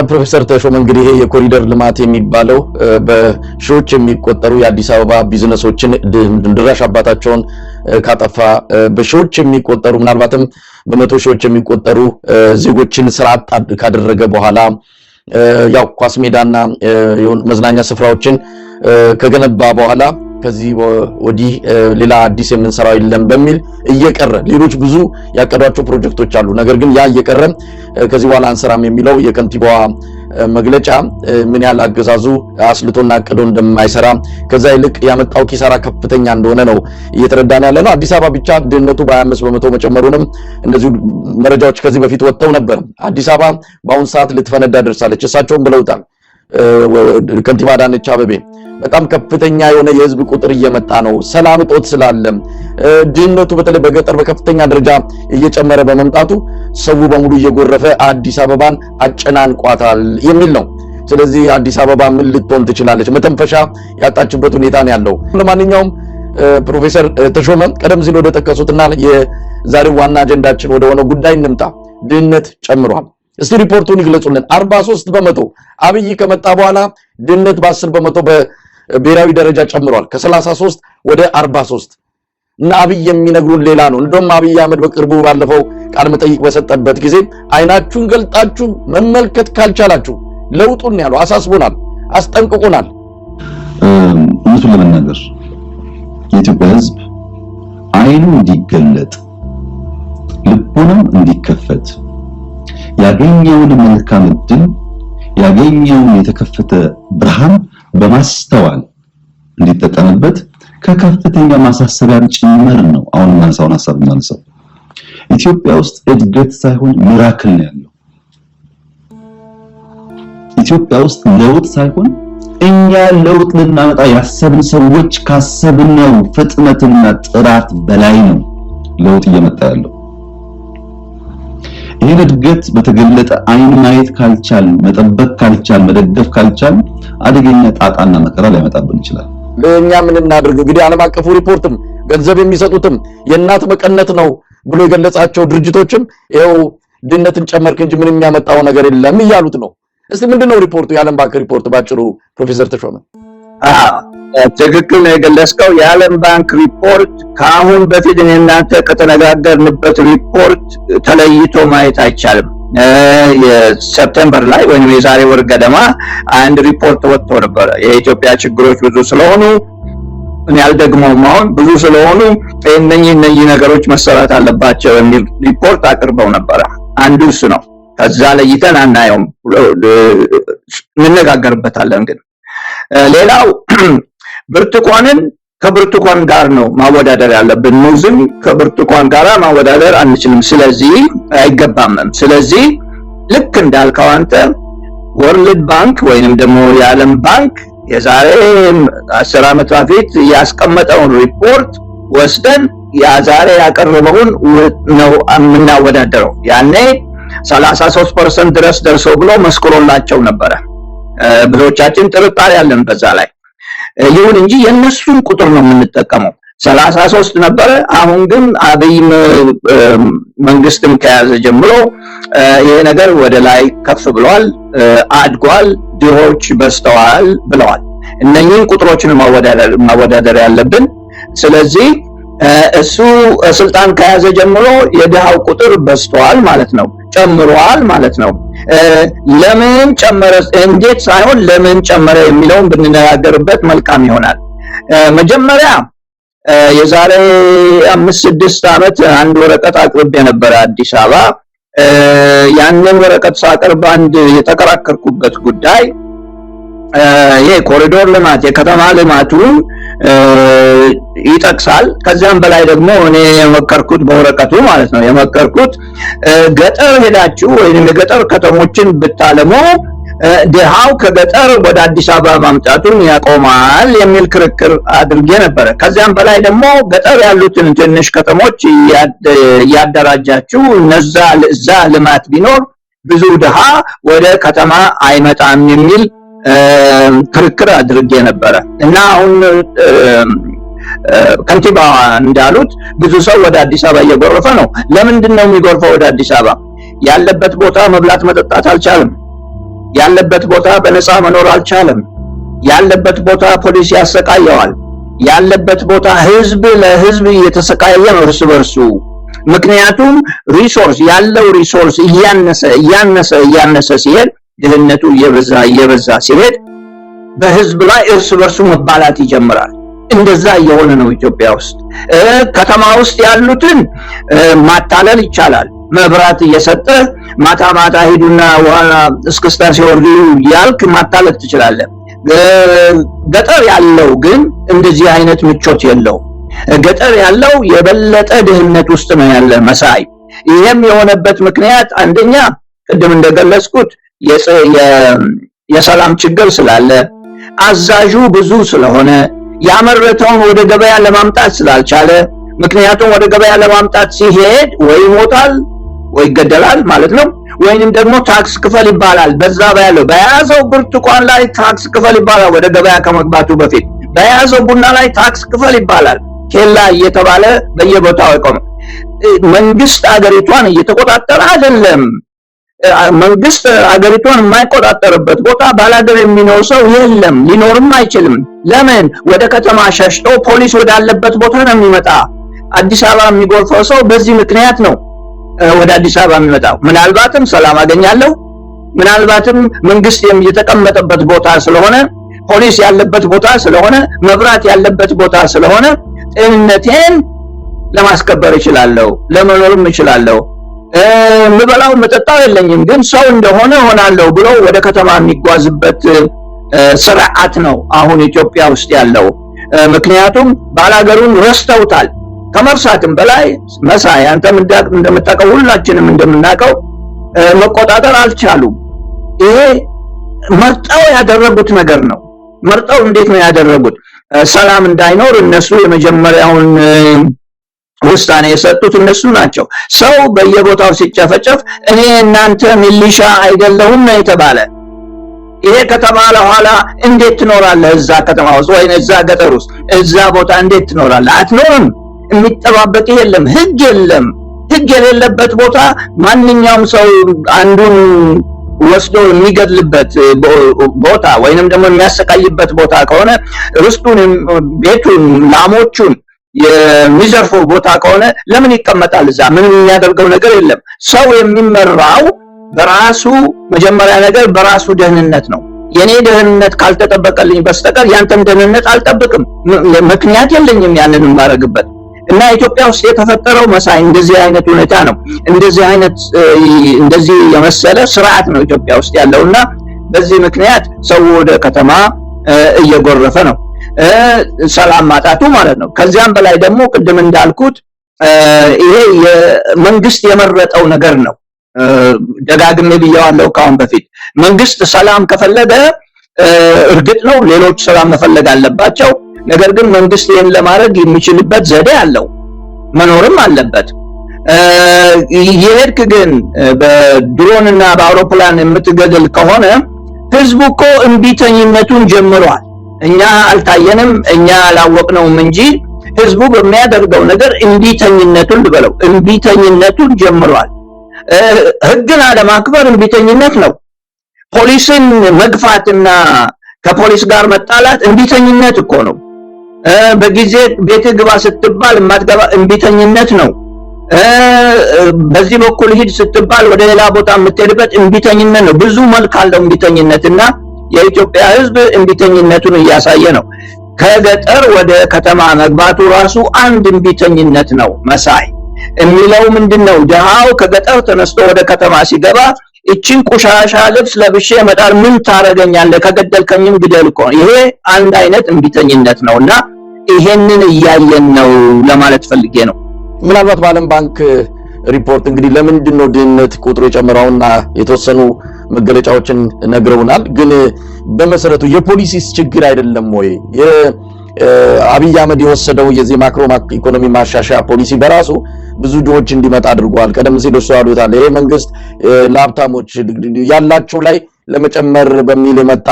ፕሮፌሰር ተሾመ እንግዲህ ይሄ የኮሪደር ልማት የሚባለው በሺዎች የሚቆጠሩ የአዲስ አበባ ቢዝነሶችን ድራሽ አባታቸውን ካጠፋ በሺዎች የሚቆጠሩ ምናልባትም በመቶ ሺዎች የሚቆጠሩ ዜጎችን ስራ አጥ ካደረገ በኋላ ያው ኳስ ሜዳና መዝናኛ ስፍራዎችን ከገነባ በኋላ ከዚህ ወዲህ ሌላ አዲስ የምንሰራው የለም በሚል እየቀረ ሌሎች ብዙ ያቀዷቸው ፕሮጀክቶች አሉ። ነገር ግን ያ እየቀረ ከዚህ በኋላ አንሰራም የሚለው የከንቲባዋ መግለጫ ምን ያህል አገዛዙ አስልቶና አቅዶ እንደማይሰራ ከዛ ይልቅ ያመጣው ኪሳራ ከፍተኛ እንደሆነ ነው እየተረዳን ያለ ነው። አዲስ አበባ ብቻ ድህነቱ በ25% መጨመሩንም እንደዚሁ መረጃዎች ከዚህ በፊት ወጥተው ነበር። አዲስ አበባ በአሁን ሰዓት ልትፈነዳ ደርሳለች። እሳቸውም ብለውታል ከንቲባ አዳነች አቤቤ በጣም ከፍተኛ የሆነ የህዝብ ቁጥር እየመጣ ነው። ሰላም እጦት ስላለ ድህነቱ በተለይ በገጠር በከፍተኛ ደረጃ እየጨመረ በመምጣቱ ሰው በሙሉ እየጎረፈ አዲስ አበባን አጨናንቋታል የሚል ነው። ስለዚህ አዲስ አበባ ምን ልትሆን ትችላለች? መተንፈሻ ያጣችበት ሁኔታ ነው ያለው። ለማንኛውም ፕሮፌሰር ተሾመ ቀደም ሲል ወደ ጠቀሱትና የዛሬው ዋና አጀንዳችን ወደ ሆነው ጉዳይ እንምጣ። ድህነት ጨምሯል። እስቲ ሪፖርቱን ይግለጹልን። 43% አብይ ከመጣ በኋላ ድህነት በ10% በብሔራዊ ደረጃ ጨምሯል። ከ33 ወደ 43 እና አብይ የሚነግሩን ሌላ ነው። እንደውም አብይ አህመድ በቅርቡ ባለፈው ቃል መጠይቅ በሰጠበት ጊዜ አይናችሁን ገልጣችሁ መመልከት ካልቻላችሁ ለውጡን ያለው አሳስቦናል፣ አስጠንቅቆናል። እውነቱን ለመናገር የኢትዮጵያ ሕዝብ አይኑ እንዲገለጥ ልቡንም እንዲከፈት ያገኘውን መልካም ዕድል ያገኘውን የተከፈተ ብርሃን በማስተዋል እንዲጠቀምበት ከከፍተኛ ማሳሰቢያ ጭምር ነው አሁን ማንሳውን ሐሳብ ማንሳው። ኢትዮጵያ ውስጥ እድገት ሳይሆን ሚራክል ነው ያለው። ኢትዮጵያ ውስጥ ለውጥ ሳይሆን እኛ ለውጥ ልናመጣ ያሰብን ሰዎች ካሰብነው ፍጥነትና ጥራት በላይ ነው ለውጥ እየመጣ ያለው። ይሄን እድገት በተገለጠ አይን ማየት ካልቻል፣ መጠበቅ ካልቻል፣ መደገፍ ካልቻል አደገኛ ጣጣና መከራ ሊያመጣብን ይችላል። እኛ ምን እናድርግ እንግዲህ? ዓለም አቀፉ ሪፖርትም ገንዘብ የሚሰጡትም የእናት መቀነት ነው ብሎ የገለጻቸው ድርጅቶችም ይኸው ድህነትን ጨመርክ እንጂ ምንም የሚያመጣው ነገር የለም እያሉት ነው። እስቲ ምንድነው ሪፖርቱ? የዓለም ባንክ ሪፖርት ባጭሩ ፕሮፌሰር ተሾመ። ትክክል ነው የገለጽከው። የዓለም ባንክ ሪፖርት ከአሁን በፊት እናንተ ከተነጋገርንበት ሪፖርት ተለይቶ ማየት አይቻልም። የሰፕቴምበር ላይ ወይም የዛሬ ወር ገደማ አንድ ሪፖርት ወጥቶ ነበር። የኢትዮጵያ ችግሮች ብዙ ስለሆኑ እኔ አልደግመውም፣ አሁን ብዙ ስለሆኑ እነኚህ ነገሮች መሰራት አለባቸው የሚል ሪፖርት አቅርበው ነበር። አንዱ እሱ ነው። ከዛ ለይተን አናየውም፣ እንነጋገርበታለን። ግን ሌላው ብርቱካንን ከብርቱካን ጋር ነው ማወዳደር ያለብን። ሙዝን ከብርቱካን ጋር ማወዳደር አንችልም። ስለዚህ አይገባም። ስለዚህ ልክ እንዳልከው አንተ ወርልድ ባንክ ወይንም ደግሞ የዓለም ባንክ የዛሬ 10 ዓመት በፊት ያስቀመጠውን ሪፖርት ወስደን ዛሬ ያቀረበውን ነው የምናወዳደረው። ያኔ 33% ድረስ ደርሶ ብሎ መስክሮላቸው ነበረ። ብዙዎቻችን ጥርጣሬ ያለን በዛ ላይ። ይሁን እንጂ የነሱን ቁጥር ነው የምንጠቀመው። 33 ነበረ። አሁን ግን አብይ መንግስትም ከያዘ ጀምሮ ይሄ ነገር ወደ ላይ ከፍ ብሏል፣ አድጓል፣ ድሆች በስተዋል ብለዋል። እነኚህን ቁጥሮችን ማወዳደር ያለብን። ስለዚህ እሱ ስልጣን ከያዘ ጀምሮ የድሃው ቁጥር በስተዋል ማለት ነው፣ ጨምሯል ማለት ነው። ለምን ጨመረ እንዴት ሳይሆን ለምን ጨመረ የሚለውን ብንነጋገርበት መልካም ይሆናል። መጀመሪያ የዛሬ 5-6 ዓመት አንድ ወረቀት አቅርቤ ነበር አዲስ አበባ። ያንን ወረቀት ሳቀርብ አንድ የተከራከርኩበት ጉዳይ ይሄ ኮሪዶር ልማት የከተማ ልማቱን ይጠቅሳል። ከዛም በላይ ደግሞ እኔ የመከርኩት በወረቀቱ ማለት ነው የመከርኩት ገጠር ሄዳችሁ ወይንም የገጠር ከተሞችን ብታለሙ ድሃው ከገጠር ወደ አዲስ አበባ ማምጣቱን ያቆማል የሚል ክርክር አድርጌ ነበር። ከዛም በላይ ደግሞ ገጠር ያሉትን ትንሽ ከተሞች ያደራጃችሁ እዛ ልማት ቢኖር ብዙ ድሃ ወደ ከተማ አይመጣም የሚል ክርክር አድርጌ ነበር እና አሁን ከንቲባ እንዳሉት ብዙ ሰው ወደ አዲስ አበባ እየጎረፈ ነው። ለምንድን ነው የሚጎርፈው ወደ አዲስ አበባ? ያለበት ቦታ መብላት መጠጣት አልቻለም። ያለበት ቦታ በነፃ መኖር አልቻለም። ያለበት ቦታ ፖሊስ ያሰቃየዋል። ያለበት ቦታ ህዝብ ለህዝብ እየተሰቃየ ነው እርስ በርሱ። ምክንያቱም ሪሶርስ እያነሰ ሲሄድ ድህነቱ እየበዛ ሲሄድ በህዝብ ላይ እርስ በርሱ መባላት ይጀምራል። እንደዛ እየሆነ ነው ኢትዮጵያ ውስጥ። ከተማ ውስጥ ያሉትን ማታለል ይቻላል። መብራት እየሰጠ ማታ ሂዱና ዋና እስክስታ ሲወርዱ ያልክ ማታለል ትችላለህ። ገጠር ያለው ግን እንደዚህ አይነት ምቾት የለው። ገጠር ያለው የበለጠ ድህነት ውስጥ ነው ያለ መሳይ። ይሄም የሆነበት ምክንያት አንደኛ ቅድም እንደገለጽኩት የሰላም ችግር ስላለ፣ አዛዡ ብዙ ስለሆነ ያመረተውን ወደ ገበያ ለማምጣት ስላልቻለ። ምክንያቱም ወደ ገበያ ለማምጣት ሲሄድ ወይ ይሞታል ወይ ይገደላል ማለት ነው፣ ወይንም ደግሞ ታክስ ክፈል ይባላል። በዛ በያዘው ብርቱካን ላይ ታክስ ክፈል ይባላል። ወደ ገበያ ከመግባቱ በፊት በያዘው ቡና ላይ ታክስ ክፈል ይባላል። ኬላ እየተባለ በየቦታው ይቆም። መንግስት አገሪቷን እየተቆጣጠረ አይደለም። መንግስት አገሪቷን የማይቆጣጠርበት ቦታ ባላገር የሚኖር ሰው የለም፣ ሊኖርም አይችልም። ለምን? ወደ ከተማ ሸሽቶ ፖሊስ ወዳለበት ቦታ ነው የሚመጣ። አዲስ አበባ የሚጎርፈው ሰው በዚህ ምክንያት ነው ወደ አዲስ አበባ የሚመጣው። ምናልባትም ሰላም አገኛለሁ፣ ምናልባትም መንግስት የተቀመጠበት ቦታ ስለሆነ፣ ፖሊስ ያለበት ቦታ ስለሆነ፣ መብራት ያለበት ቦታ ስለሆነ ጤንነቴን ለማስከበር እችላለሁ፣ ለመኖርም እችላለሁ። ምበላው መጠጣው የለኝም ግን ሰው እንደሆነ ሆናለሁ ብሎ ወደ ከተማ የሚጓዝበት ስርዓት ነው አሁን ኢትዮጵያ ውስጥ ያለው። ምክንያቱም ባላገሩን ረስተውታል። ከመርሳትም በላይ መሳይ አንተም እንደምታውቀው ሁላችንም እንደምናውቀው መቆጣጠር አልቻሉም። ይሄ መርጠው ያደረጉት ነገር ነው። መርጠው እንዴት ነው ያደረጉት? ሰላም እንዳይኖር እነሱ የመጀመሪያውን ውሳኔ የሰጡት እነሱ ናቸው። ሰው በየቦታው ሲጨፈጨፍ እኔ እናንተ ሚሊሻ አይደለሁም ነው የተባለ። ይሄ ከተማ ለኋላ እንዴት ትኖራለህ? እዛ ከተማ ውስጥ ወይ እዛ ገጠር ውስጥ እዛ ቦታ እንዴት ትኖራለህ? አትኖርም። የሚጠባበቅ የለም፣ ህግ የለም። ህግ የሌለበት ቦታ ማንኛውም ሰው አንዱን ወስዶ የሚገድልበት ቦታ ወይንም ደግሞ የሚያሰቃይበት ቦታ ከሆነ ርስቱን፣ ቤቱን፣ ላሞቹን የሚዘርፈው ቦታ ከሆነ ለምን ይቀመጣል? እዛ ምንም የሚያደርገው ነገር የለም። ሰው የሚመራው በራሱ መጀመሪያ ነገር በራሱ ደህንነት ነው። የኔ ደህንነት ካልተጠበቀልኝ በስተቀር ያንተን ደህንነት አልጠብቅም። ምክንያት የለኝም ያንን ማረግበት። እና ኢትዮጵያ ውስጥ የተፈጠረው መሳይ እንደዚህ አይነት ሁኔታ ነው። እንደዚህ የመሰለ ስርዓት ነው ኢትዮጵያ ውስጥ ያለውና በዚህ ምክንያት ሰው ወደ ከተማ እየጎረፈ ነው። ሰላም ማጣቱ ማለት ነው። ከዚያም በላይ ደግሞ ቅድም እንዳልኩት ይሄ የመንግስት የመረጠው ነገር ነው። ደጋግሜ ብየዋለሁ ካሁን በፊት። መንግስት ሰላም ከፈለገ እርግጥ ነው ሌሎች ሰላም መፈለግ አለባቸው። ነገር ግን መንግስት ይህን ለማድረግ የሚችልበት ዘዴ አለው፣ መኖርም አለበት። የሄድክ ግን በድሮንና በአውሮፕላን የምትገድል ከሆነ ህዝቡ እኮ እምቢተኝነቱን ጀምሯል። እኛ አልታየንም፣ እኛ አላወቅነውም እንጂ ህዝቡ በሚያደርገው ነገር እምቢተኝነቱን ልበለው እምቢተኝነቱን ጀምሯል። ህግን አለማክበር እምቢተኝነት ነው። ፖሊስን መግፋትና ከፖሊስ ጋር መጣላት እምቢተኝነት እኮ ነው። በጊዜ ቤት ግባ ስትባል የማትገባ እምቢተኝነት ነው። በዚህ በኩል ሂድ ስትባል ወደ ሌላ ቦታ የምትሄድበት እምቢተኝነት ነው። ብዙ መልክ አለው እምቢተኝነትና የኢትዮጵያ ህዝብ እምቢተኝነቱን እያሳየ ነው። ከገጠር ወደ ከተማ መግባቱ ራሱ አንድ እምቢተኝነት ነው። መሳይ የሚለው ምንድነው? ደሃው ከገጠር ተነስቶ ወደ ከተማ ሲገባ እቺን ቆሻሻ ልብስ ለብሼ መጣር ምን ታረጋኛለህ? ከገደልከኝም ግደል እኮ። ይሄ አንድ አይነት እምቢተኝነት ነውና ይሄንን እያየን ነው ለማለት ፈልጌ ነው። ምናልባት በዓለም ባንክ ሪፖርት እንግዲህ ለምንድነው ድህነት ቁጥሩ የጨመረውና የተወሰኑ መገለጫዎችን ነግረውናል። ግን በመሰረቱ የፖሊሲስ ችግር አይደለም ወይ? አብይ አህመድ የወሰደው የዚህ ማክሮ ኢኮኖሚ ማሻሻያ ፖሊሲ በራሱ ብዙ ድሆች እንዲመጣ አድርጓል። ቀደም ሲል እሱ ያሉታል ይሄ መንግስት ለሀብታሞች ያላቸው ላይ ለመጨመር በሚል የመጣ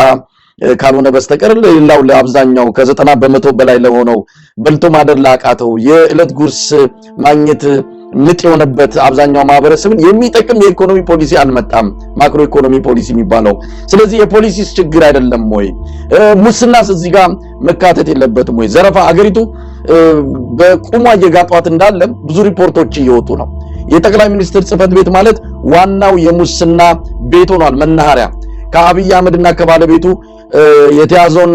ካልሆነ በስተቀር ሌላው ለአብዛኛው ከ90% በላይ ለሆነው በልቶ ማደር ላቃተው የዕለት ጉርስ ማግኘት ምጥ የሆነበት አብዛኛው ማህበረሰብን የሚጠቅም የኢኮኖሚ ፖሊሲ አልመጣም፣ ማክሮ ኢኮኖሚ ፖሊሲ የሚባለው። ስለዚህ የፖሊሲስ ችግር አይደለም ወይ? ሙስናስ እዚህ ጋር መካተት የለበትም ወይ? ዘረፋ አገሪቱ በቁሟ እየጋጧት እንዳለ ብዙ ሪፖርቶች እየወጡ ነው። የጠቅላይ ሚኒስትር ጽህፈት ቤት ማለት ዋናው የሙስና ቤት ሆኗል፣ መናኸሪያ። ከአብይ አህመድና ከባለቤቱ የተያዘውን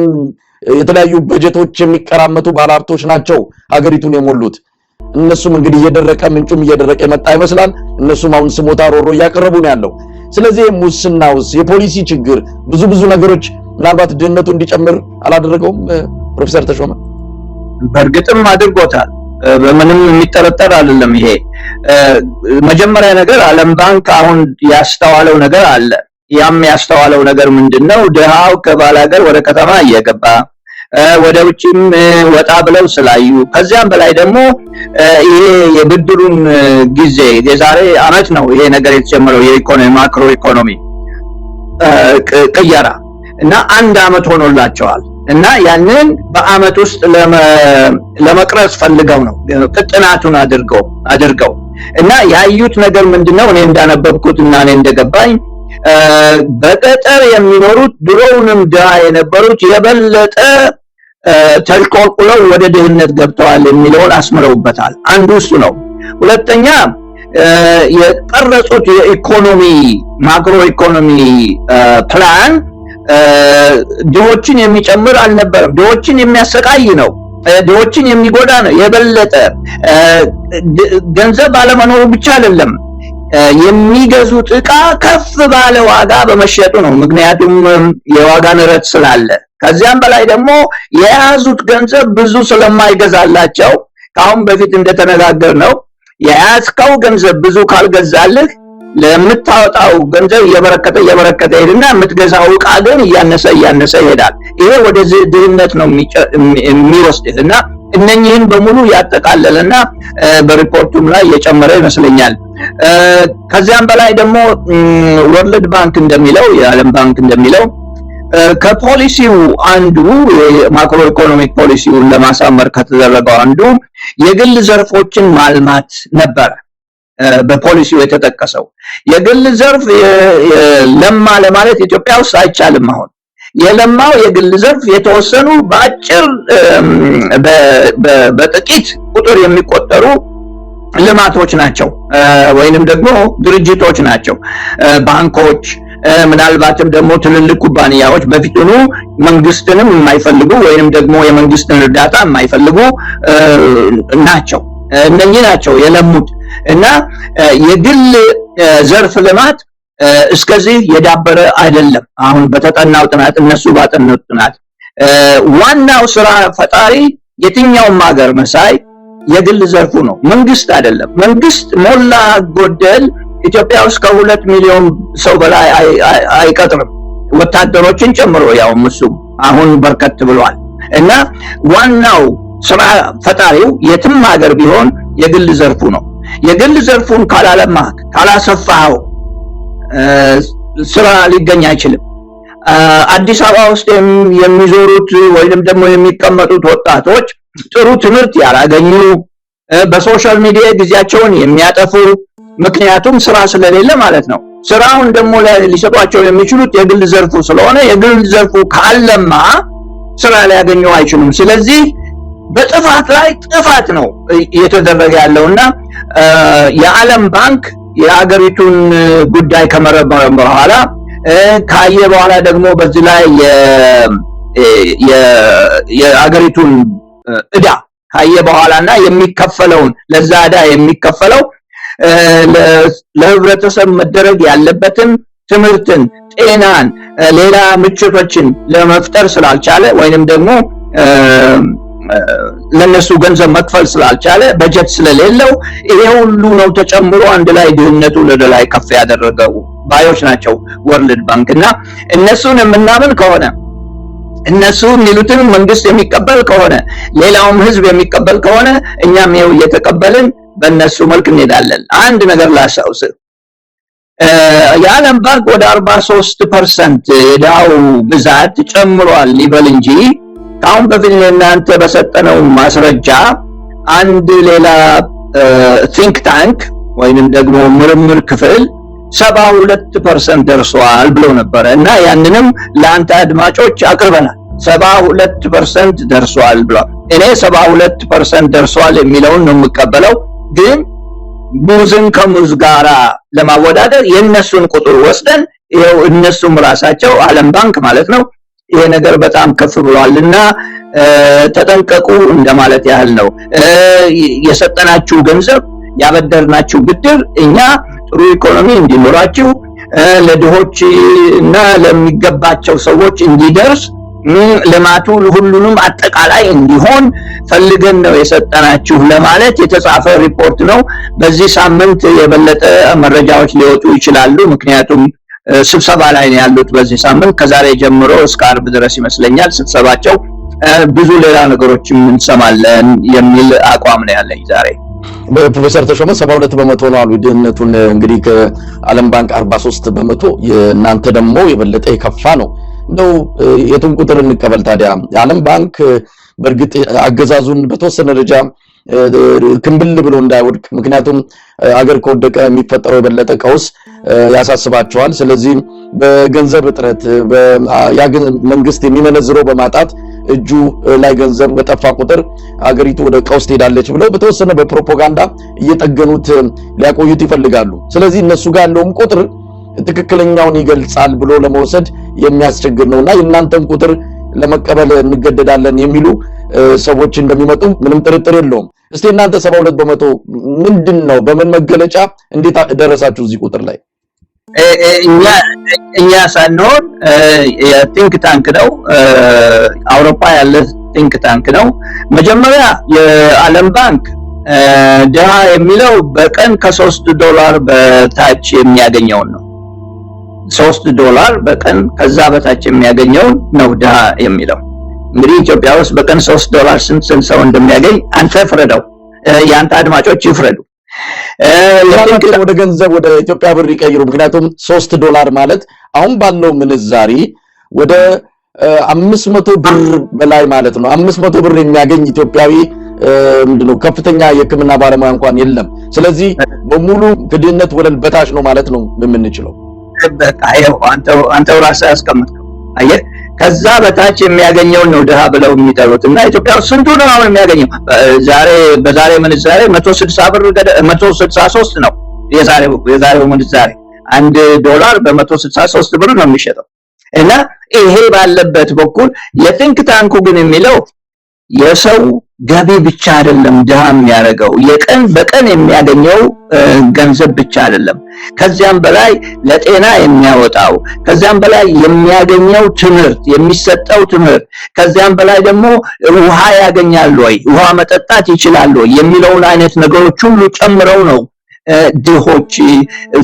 የተለያዩ በጀቶች የሚቀራመቱ ባለሀብቶች ናቸው ሀገሪቱን የሞሉት። እነሱም እንግዲህ እየደረቀ ምንጩም እየደረቀ የመጣ ይመስላል። እነሱም አሁን ስሞታ ሮሮ እያቀረቡ ነው ያለው። ስለዚህ ሙስናውስ የፖሊሲ ችግር ብዙ ነገሮች ምናልባት ድህነቱ እንዲጨምር አላደረገውም? ፕሮፌሰር ተሾመ በእርግጥም አድርጎታል። በምንም የሚጠረጠር አይደለም። ይሄ መጀመሪያ ነገር ዓለም ባንክ አሁን ያስተዋለው ነገር አለ። ያም ያስተዋለው ነገር ምንድነው? ድሃው ከባላገር ወደ ከተማ እየገባ ወደ ውጭም ወጣ ብለው ስላዩ፣ ከዚያም በላይ ደግሞ ይሄ የብድሩን ጊዜ የዛሬ አመት ነው ይሄ ነገር የተጀመረው የኢኮኖሚ ማክሮ ኢኮኖሚ ቅየራ እና 1 አመት ሆኖላቸዋል። እና ያንን በአመት ውስጥ ለመቅረጽ ፈልገው ነው ጥናቱን አድርገው እና ያዩት ነገር ምንድነው? እኔ እንዳነበብኩት እና እኔ እንደገባኝ በገጠር የሚኖሩት ድሮውንም ድሃ የነበሩት የበለጠ ተልቆልቁለው ወደ ድህነት ገብተዋል የሚለውን አስምረውበታል። አንዱ እሱ ነው። ሁለተኛ የቀረጹት የኢኮኖሚ ማክሮ ኢኮኖሚ ፕላን ድሆችን የሚጨምር አልነበረም። ድሆችን የሚያሰቃይ ነው። ድሆችን የሚጎዳ ነው። የበለጠ ገንዘብ ባለመኖሩ ብቻ አይደለም የሚገዙት ዕቃ ከፍ ባለ ዋጋ በመሸጡ ነው። ምክንያቱም የዋጋ ንረት ስላለ። ከዚያም በላይ ደግሞ የያዙት ገንዘብ ብዙ ስለማይገዛላቸው ካሁን በፊት እንደተነጋገርነው የያዝከው ገንዘብ ብዙ ካልገዛልህ ለምታወጣው ገንዘብ እየበረከተ ይሄድና የምትገዛው ዕቃ ግን እያነሰ ይሄዳል። ይሄ ወደ ድህነት ነው የሚወስድና እነኚህን በሙሉ ያጠቃለለና በሪፖርቱም ላይ የጨመረ ይመስለኛል። ከዚያም በላይ ደግሞ ወርልድ ባንክ እንደሚለው የዓለም ባንክ እንደሚለው ከፖሊሲው አንዱ የማክሮ ኢኮኖሚክ ፖሊሲውን ለማሳመር ከተደረገው አንዱ የግል ዘርፎችን ማልማት ነበር። በፖሊሲው የተጠቀሰው የግል ዘርፍ ለማ ለማለት ኢትዮጵያ ውስጥ አይቻልም። አሁን የለማው የግል ዘርፍ የተወሰኑ በአጭር በጥቂት ቁጥር የሚቆጠሩ ልማቶች ናቸው ወይንም ደግሞ ድርጅቶች ናቸው። ባንኮች፣ ምናልባትም ደግሞ ትልልቅ ኩባንያዎች በፊቱኑ መንግስትንም የማይፈልጉ ወይንም ደግሞ የመንግስትን እርዳታ የማይፈልጉ ናቸው። እነኚህ ናቸው የለሙት እና የግል ዘርፍ ልማት እስከዚህ የዳበረ አይደለም። አሁን በተጠናው ጥናት እነሱ ባጠኑት ጥናት ዋናው ስራ ፈጣሪ የትኛውም ሀገር መሳይ የግል ዘርፉ ነው፣ መንግስት አይደለም። መንግስት ሞላ ጎደል ኢትዮጵያ ውስጥ ከ2 ሚሊዮን ሰው በላይ አይቀጥርም፣ ወታደሮችን ጨምሮ። ያው እሱም አሁን በርከት ብሏል እና ዋናው ስራ ፈጣሪው የትም ሀገር ቢሆን የግል ዘርፉ ነው። የግል ዘርፉን ካላለማህ ካላሰፋኸው ስራ ሊገኝ አይችልም። አዲስ አበባ ውስጥ የሚዞሩት ወይንም ደግሞ የሚቀመጡት ወጣቶች ጥሩ ትምህርት ያላገኙ፣ በሶሻል ሚዲያ ጊዜያቸውን የሚያጠፉ፣ ምክንያቱም ስራ ስለሌለ ማለት ነው። ስራውን ደግሞ ሊሰጧቸው የሚችሉት የግል ዘርፉ ስለሆነ የግል ዘርፉ ካለማ ስራ ሊያገኙ አይችሉም። ስለዚህ በጥፋት ላይ ጥፋት ነው እየተደረገ ያለውና የዓለም ባንክ የሀገሪቱን ጉዳይ ከመረመረ በኋላ ካየ በኋላ ደግሞ በዚህ ላይ የሀገሪቱን ዕዳ ካየ በኋላና የሚከፈለውን ለዛ ዕዳ የሚከፈለው ለህብረተሰብ መደረግ ያለበትን ትምህርትን፣ ጤናን፣ ሌላ ምቾቶችን ለመፍጠር ስላልቻለ ወይንም ደግሞ ለነሱ ገንዘብ መክፈል ስላልቻለ በጀት ስለሌለው ይሄ ሁሉ ነው ተጨምሮ አንድ ላይ ድህነቱን ወደ ላይ ከፍ ያደረገው ባዮች ናቸው ወርልድ ባንክ። እና እነሱን የምናምን ከሆነ እነሱ የሚሉትን መንግስት የሚቀበል ከሆነ ሌላውም ህዝብ የሚቀበል ከሆነ እኛም ይኸው እየተቀበልን በእነሱ መልክ እንሄዳለን። አንድ ነገር ላስታውስ፣ የዓለም ባንክ ወደ 43% የዕዳው ብዛት ጨምሯል ይበል እንጂ አሁን በፊት እናንተ በሰጠነው ማስረጃ አንድ ሌላ ቲንክ ታንክ ወይንም ደግሞ ምርምር ክፍል 72% ደርሷል ብሎ ነበር እና ያንንም ለአንተ አድማጮች አቅርበናል። 72% ደርሷል ብሏል። እኔ 72% ደርሷል የሚለውን ነው የምቀበለው። ግን ሙዝን ከሙዝ ጋራ ለማወዳደር የነሱን ቁጥር ወስደን ይሄው እነሱም ራሳቸው ዓለም ባንክ ማለት ነው ይሄ ነገር በጣም ከፍ ብሏልና ተጠንቀቁ እንደማለት ያህል ነው። የሰጠናችሁ ገንዘብ ያበደርናችሁ ብድር እኛ ጥሩ ኢኮኖሚ እንዲኖራችሁ ለድሆች እና ለሚገባቸው ሰዎች እንዲደርስ ልማቱ ሁሉንም አጠቃላይ እንዲሆን ፈልገን ነው የሰጠናችሁ ለማለት የተጻፈ ሪፖርት ነው። በዚህ ሳምንት የበለጠ መረጃዎች ሊወጡ ይችላሉ። ምክንያቱም ስብሰባ ላይ ነው ያሉት በዚህ ሳምንት ከዛሬ ጀምሮ እስከ ዓርብ ድረስ ይመስለኛል ስብሰባቸው። ብዙ ሌላ ነገሮችም እንሰማለን የሚል አቋም ነው ያለኝ ዛሬ። ፕሮፌሰር ተሾመ 72 በመቶ ነው አሉ ድህነቱን። እንግዲህ ከዓለም ባንክ 43 በመቶ የእናንተ ደግሞ የበለጠ የከፋ ነው። ነው የቱን ቁጥር እንቀበል ታዲያ? የዓለም ባንክ በእርግጥ አገዛዙን በተወሰነ ደረጃ ክንብል ብሎ እንዳይወድቅ፣ ምክንያቱም አገር ከወደቀ የሚፈጠረው የበለጠ ቀውስ ያሳስባቸዋል። ስለዚህ በገንዘብ እጥረት መንግስት የሚመነዝረው በማጣት እጁ ላይ ገንዘብ በጠፋ ቁጥር አገሪቱ ወደ ቀውስ ትሄዳለች ብለው በተወሰነ በፕሮፓጋንዳ እየጠገኑት ሊያቆዩት ይፈልጋሉ። ስለዚህ እነሱ ጋር ያለውም ቁጥር ትክክለኛውን ይገልጻል ብሎ ለመውሰድ የሚያስቸግር ነውና የእናንተን ቁጥር ለመቀበል እንገደዳለን የሚሉ ሰዎች እንደሚመጡ ምንም ጥርጥር የለውም። እስቲ እናንተ 72 በመቶ ምንድነው? በምን መገለጫ እንዴት ደረሳችሁ እዚህ ቁጥር ላይ? እኛ ሳንሆን የቲንክ ታንክ ነው፣ አውሮፓ ያለ ቲንክ ታንክ ነው። መጀመሪያ የዓለም ባንክ ድሃ የሚለው በቀን $3 በታች የሚያገኘውን ነው። $3 በቀን ከዛ በታች የሚያገኘውን ነው ድሃ የሚለው። እንግዲህ ኢትዮጵያ ውስጥ በቀን $3 ስንት ሰው እንደሚያገኝ አንተ ፍረደው፣ ያንተ አድማጮች ይፍረዱ። ወደ ገንዘብ ወደ ኢትዮጵያ ብር ይቀይሩ። ምክንያቱም $3 ማለት አሁን ባለው ምንዛሪ ወደ 500 ብር በላይ ማለት ነው። 500 ብር የሚያገኝ ኢትዮጵያዊ ምንድነው ከፍተኛ የሕክምና ባለሙያ እንኳን የለም። ስለዚህ በሙሉ ከድህነት ወለል በታች ነው ማለት ነው የምንችለው። በቃ ይሄው አንተው ራስህ ያስቀምጥከው። አየህ ከዛ በታች የሚያገኘው ነው ድሃ ብለው የሚጠሩት እና ኢትዮጵያ ውስጥ ስንቱ ነው አሁን የሚያገኘው? በዛሬ ምንዛሬ 160 ብር 163 ነው የዛሬው ምንዛሬ። $1 በ163 ብር ነው የሚሸጠው። እና ይሄ ባለበት በኩል የቲንክ ታንኩ ግን የሚለው የሰው ገቢ ብቻ አይደለም ድሃ የሚያደርገው፣ የቀን በቀን የሚያገኘው ገንዘብ ብቻ አይደለም። ከዚያም በላይ ለጤና የሚያወጣው፣ ከዚያም በላይ የሚያገኘው ትምህርት፣ የሚሰጠው ትምህርት፣ ከዚያም በላይ ደግሞ ውሃ ያገኛል ወይ፣ ውሃ መጠጣት ይችላል ወይ የሚለውን አይነት ነገሮች ሁሉ ጨምረው ነው ድሆች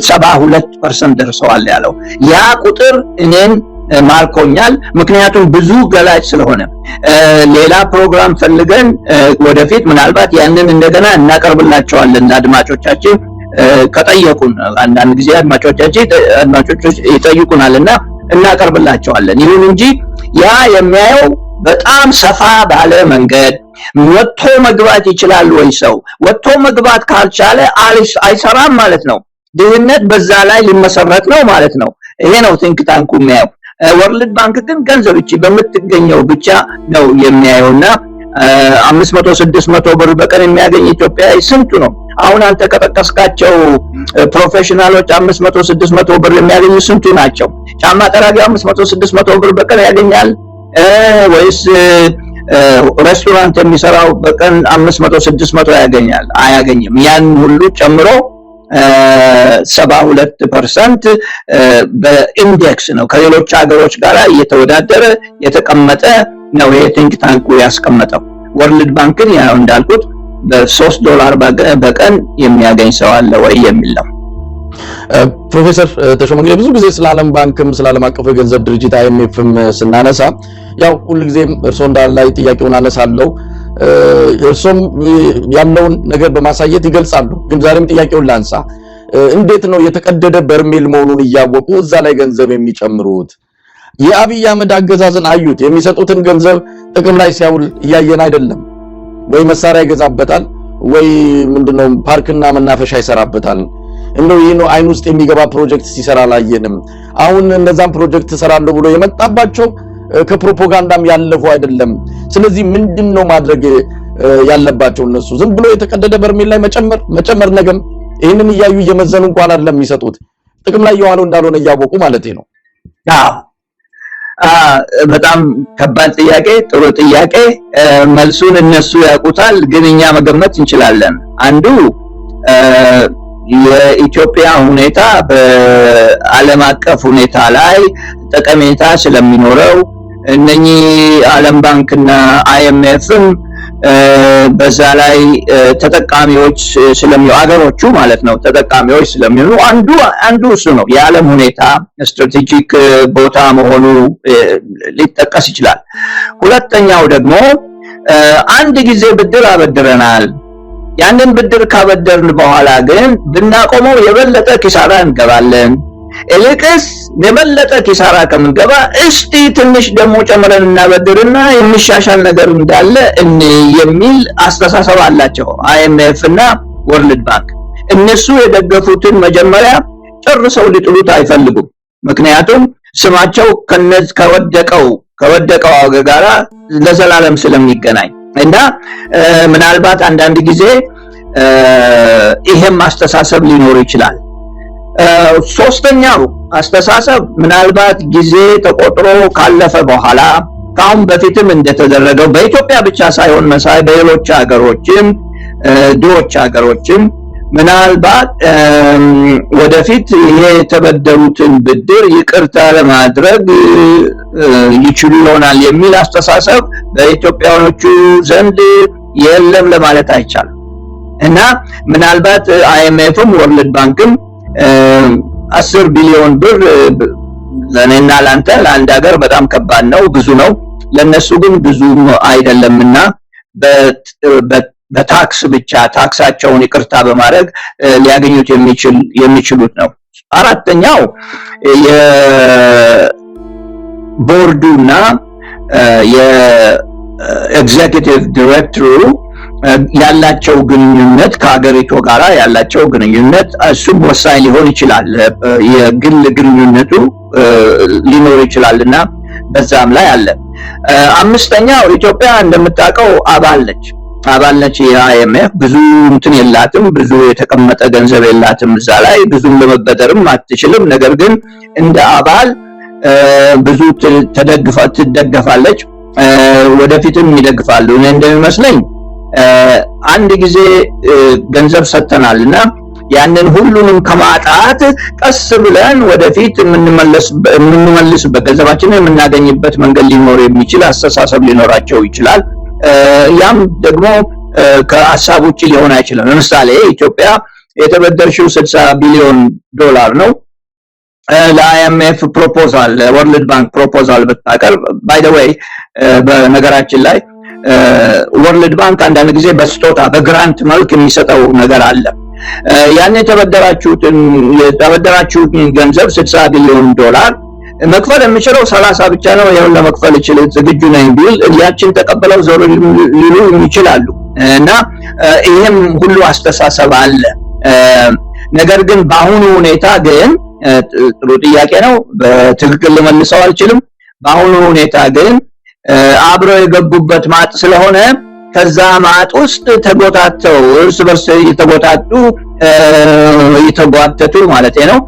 72% ደርሰዋል ያለው። ያ ቁጥር እኔን ማርኮኛል። ምክንያቱም ብዙ ገላጭ ስለሆነ ሌላ ፕሮግራም ፈልገን ወደፊት ምናልባት ያንን እንደገና እናቀርብላቸዋለን። አድማጮቻችን ከጠየቁን አንዳንድ ጊዜ አድማጮች ይጠይቁናልና እናቀርብላቸዋለን። ይሁን እንጂ ያ የሚያየው በጣም ሰፋ ባለ መንገድ ወጥቶ መግባት ይችላል ወይ? ሰው ወጥቶ መግባት ካልቻለ አይሰራም ማለት ነው። ድህነት በዛ ላይ ሊመሰረት ነው ማለት ነው። ይሄ ነው ቲንክ ታንኩ የሚያየው። ወርልድ ባንክ ግን ገንዘብ እቺ በምትገኘው ብቻ ነው የሚያየውና 500-600 ብር በቀን የሚያገኝ ኢትዮጵያዊ ስንቱ ነው? አሁን አንተ ከጠቀስካቸው ፕሮፌሽናሎች 500-600 ብር የሚያገኙ ስንቱ ናቸው? ጫማ ጠራጊ 500-600 ብር በቀን ያገኛል ወይስ ሬስቶራንት የሚሰራው በቀን 500-600 ያገኛል? አያገኝም። ያን ሁሉ ጨምሮ 72% በኢንዴክስ ነው ከሌሎች ሀገሮች ጋር እየተወዳደረ የተቀመጠ ነው። የቲንክ ታንኩ ያስቀመጠው ወርልድ ባንክን ያው እንዳልኩት $3 በቀን የሚያገኝ ሰው አለ ወይ የሚል ነው። ፕሮፌሰር ተሾመ እንግዲህ ብዙ ጊዜ ስለ ዓለም ባንክም ስለ ዓለም አቀፉ የገንዘብ ድርጅት IMFም ስናነሳ ያው ሁልጊዜም እርሶ እንዳላይ ጥያቄውን አነሳለሁ። እርሶም ያለውን ነገር በማሳየት ይገልጻሉ። ግን ዛሬም ጥያቄውን ላንሳ። እንዴት ነው የተቀደደ በርሜል መሆኑን እያወቁ እዛ ላይ ገንዘብ የሚጨምሩት? የአብይ አህመድ አገዛዝን አዩት። የሚሰጡትን ገንዘብ ጥቅም ላይ ሲያውል እያየን አይደለም ወይ? መሳሪያ ይገዛበታል ወይ ምንድነው ፓርክና መናፈሻ ይሰራበታል። እንደው ይሄ ነው አይን ውስጥ የሚገባ ፕሮጀክት ሲሰራ ላየንም። አሁን እነዛን ፕሮጀክት ሰራለሁ ብሎ የመጣባቸው ከፕሮፓጋንዳም ያለፉ አይደለም። ስለዚህ ምንድነው ማድረግ ያለባቸው? እነሱ ዝም ብሎ የተቀደደ በርሜል ላይ መጨመር ነገም ይሄንን እያዩ እየመዘኑ እንኳን አይደለም የሚሰጡት፣ ጥቅም ላይ የዋለው እንዳልሆነ እያወቁ ማለት ነው። በጣም ከባድ ጥያቄ፣ ጥሩ ጥያቄ። መልሱን እነሱ ያውቁታል፣ ግን እኛ መገመት እንችላለን። አንዱ የኢትዮጵያ ሁኔታ በዓለም አቀፍ ሁኔታ ላይ ጠቀሜታ ስለሚኖረው እነኚህ ዓለም ባንክና አይኤምኤፍም በዛ ላይ ተጠቃሚዎች ስለሚሆኑ አገሮቹ ማለት ነው ተጠቃሚዎች ስለሚሆኑ አንዱ እሱ ነው። የዓለም ሁኔታ ስትራቴጂክ ቦታ መሆኑ ሊጠቀስ ይችላል። ሁለተኛው ደግሞ አንድ ጊዜ ብድር አበድረናል። ያንን ብድር ካበደርን በኋላ ግን ብናቆመው የበለጠ ኪሳራ እንገባለን። እልቅስ የበለጠ ኪሳራ ከምንገባ እስቲ ትንሽ ደግሞ ጨምረን እናበድርና የሚሻሻል ነገር እንዳለ የሚል አስተሳሰብ አላቸው አይኤምኤፍ እና ወርልድ ባንክ። እነሱ የደገፉትን መጀመሪያ ጨርሰው ሊጥሉት አይፈልጉም። ምክንያቱም ስማቸው ከወደቀው አገር ጋራ ለዘላለም ስለሚገናኝ እና ምናልባት አንዳንድ ጊዜ ይሄም አስተሳሰብ ሊኖር ይችላል። ሶስተኛው አስተሳሰብ ምናልባት ጊዜ ተቆጥሮ ካለፈ በኋላ ካሁን በፊትም እንደተደረገው በኢትዮጵያ ብቻ ሳይሆን መሳይ በሌሎች ሀገሮችም ድሆች ሀገሮችም ምናልባት ወደፊት ይሄ የተበደሩትን ብድር ይቅርታ ለማድረግ ይችሉ ይሆናል የሚል አስተሳሰብ በኢትዮጵያኖቹ ዘንድ የለም ለማለት አይቻልም። እና ምናልባት አይኤምኤፍም ወርልድ ባንክም 10 ቢሊዮን ብር ለኔና ላንተ ለአንድ ሀገር በጣም ከባድ ነው፣ ብዙ ነው። ለነሱ ግን ብዙ አይደለምና በታክስ ብቻ ታክሳቸውን ይቅርታ በማድረግ ሊያገኙት የሚችሉት ነው። አራተኛው የቦርዱና የኤግዜኪቲቭ ዳይሬክተሩ ያላቸው ግንኙነት ከሀገሪቱ ጋራ ያላቸው ግንኙነት እሱም ወሳኝ ሊሆን ይችላል። የግል ግንኙነቱ ሊኖር ይችላልና በዛም ላይ አለ። አምስተኛው ኢትዮጵያ እንደምታውቀው አባል ነች የአይኤምኤፍ። ብዙ እንትን የላትም፣ ብዙ የተቀመጠ ገንዘብ የላትም እዛ ላይ ብዙም ለመበደርም አትችልም። ነገር ግን እንደ አባል ብዙ ትደገፋለች፣ ወደፊትም ይደግፋሉ። እኔ እንደሚመስለኝ አንድ ጊዜ ገንዘብ ሰጥተናልና ያንን ሁሉንም ከማጣት ቀስ ብለን ወደፊት የምንመልስበት ገንዘባችንን የምናገኝበት መንገድ ሊኖር የሚችል አስተሳሰብ ሊኖራቸው ይችላል። ያም ደግሞ ከሀሳብ ውጪ ሊሆን አይችልም። ለምሳሌ ኢትዮጵያ የተበደርሽው 60 ቢሊዮን ዶላር ነው። ለአይኤምኤፍ ፕሮፖዛል ወርልድ ባንክ ፕሮፖዛል ብታቀርብ ባይ ዘ ዌይ በነገራችን ላይ ወርልድ ባንክ አንዳንድ ጊዜ በስጦታ በግራንት መልክ የሚሰጠው ነገር አለ። ያን የተበደራችሁትን ገንዘብ 60 ቢሊዮን ዶላር መክፈል የሚችለው 30 ብቻ ነው። ይሄን ለመክፈል ዝግጁ ነኝ ቢል ያችን ተቀበለው ዞር ሊሉ ይችላሉ። እና ይሄም ሁሉ አስተሳሰብ አለ። ነገር ግን በአሁኑ ሁኔታ ግን ጥሩ ጥያቄ ነው፣ በትክክል ልመልሰው አልችልም። በአሁኑ ሁኔታ ግን አብረው የገቡበት ማጥ ስለሆነ ከዛ ማጥ ውስጥ ተጎታተው እርስ በርስ እየተጓተቱ ማለት ነው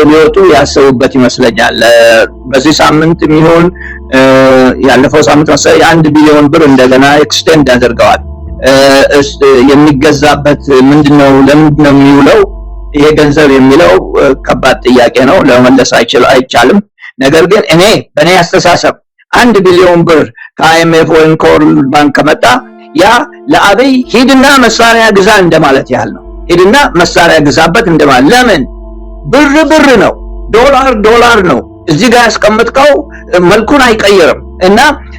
ሊወጡ ያሰቡበት ይመስለኛል። በዚህ ሳምንት የሚሆን ያለፈው ሳምንት መሰለኝ 1 ቢሊዮን ብር እንደገና ኤክስቴንድ አድርገዋል። የሚገዛበት ምንድነው? ለምንድነው የሚውለው ይሄ ገንዘብ የሚለው ከባድ ጥያቄ ነው፣ ለመመለስ አይቻልም። ነገር ግን በእኔ አስተሳሰብ 1 ቢሊዮን ብር ከአይኤምኤፍ ወይም ከወርልድ ባንክ ከመጣ ያ ለአብይ ሂድና መሳሪያ ግዛ እንደማለት ያህል ነው። ሂድና መሳሪያ ግዛበት እንደማለት። ለምን? ብር ነው፣ ዶላር ነው። እዚህ ጋር ያስቀምጥከው መልኩን አይቀይርም እና